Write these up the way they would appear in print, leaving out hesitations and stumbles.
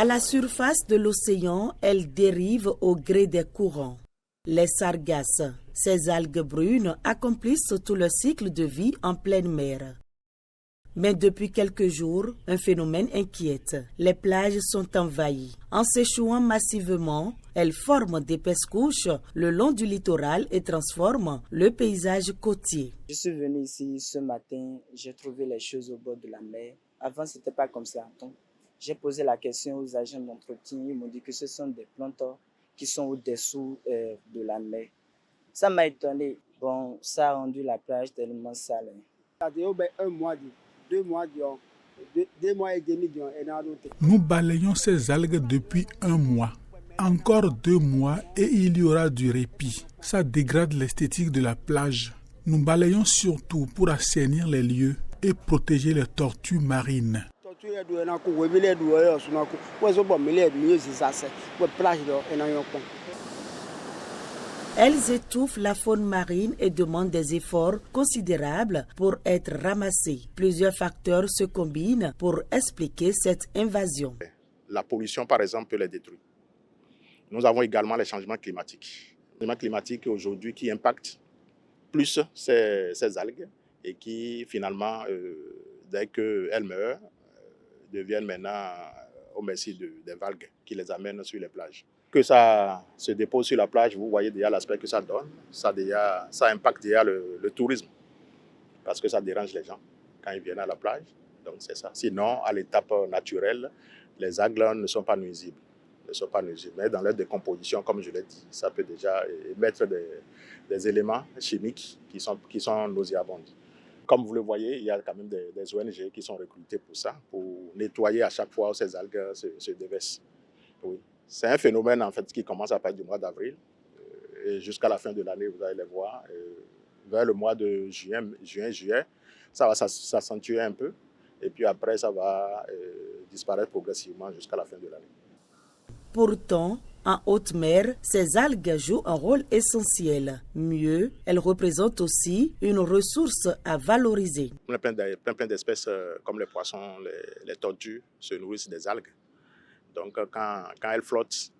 À la surface de l'océan, elles dérivent au gré des courants. Les sargasses, ces algues brunes, accomplissent tout le cycle de vie en pleine mer. Mais depuis quelques jours, un phénomène inquiète. Les plages sont envahies. En s'échouant massivement, elles forment d'épaisses couches le long du littoral et transforment le paysage côtier. Je suis venu ici ce matin, j'ai trouvé les choses au bord de la mer. Avant, ce n'était pas comme ça. Donc, j'ai posé la question aux agents d'entretien. Ils m'ont dit que ce sont des plantes qui sont au-dessous de la mer. Ça m'a étonné. Bon, ça a rendu la plage tellement sale. Un mois, 2 mois, 2 mois et demi. Nous balayons ces algues depuis 1 mois. Encore 2 mois et il y aura du répit. Ça dégrade l'esthétique de la plage. Nous balayons surtout pour assainir les lieux et protéger les tortues marines. Elles étouffent la faune marine et demandent des efforts considérables pour être ramassées. Plusieurs facteurs se combinent pour expliquer cette invasion. La pollution, par exemple, peut les détruire. Nous avons également les changements climatiques. Les changements climatiques aujourd'hui qui impactent plus ces algues et qui, finalement, dès qu'elles meurent, deviennent maintenant au merci des vagues qui les amènent sur les plages. Que ça se dépose sur la plage, vous voyez déjà l'aspect que ça donne. Ça impacte déjà le tourisme parce que ça dérange les gens quand ils viennent à la plage. Donc c'est ça. Sinon, à l'étape naturelle, les algues ne sont pas nuisibles. Mais dans leur décomposition, comme je l'ai dit, ça peut déjà émettre des éléments chimiques qui sont nauséabonds. Comme vous le voyez, il y a quand même des ONG qui sont recrutées pour ça, pour nettoyer à chaque fois où ces algues se déversent. Oui. C'est un phénomène en fait qui commence à partir du mois d'avril et jusqu'à la fin de l'année, vous allez les voir. Vers le mois de juillet, ça va s'accentuer un peu et puis après ça va disparaître progressivement jusqu'à la fin de l'année. Pourtant, en haute mer, ces algues jouent un rôle essentiel. Mieux, elles représentent aussi une ressource à valoriser. Plein d'espèces comme les poissons, les tortues se nourrissent des algues. Donc quand elles flottent,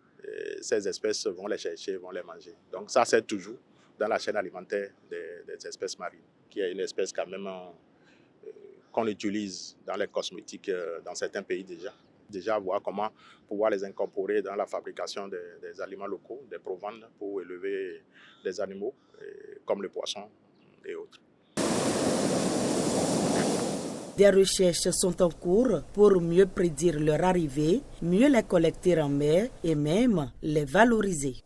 ces espèces vont les chercher, vont les manger. Donc ça c'est toujours dans la chaîne alimentaire des espèces marines, qui est une espèce quand même qu'on utilise dans les cosmétiques dans certains pays déjà voir comment pouvoir les incorporer dans la fabrication des aliments locaux, des provandes pour élever des animaux comme le poisson et autres. Des recherches sont en cours pour mieux prédire leur arrivée, mieux les collecter en mer et même les valoriser.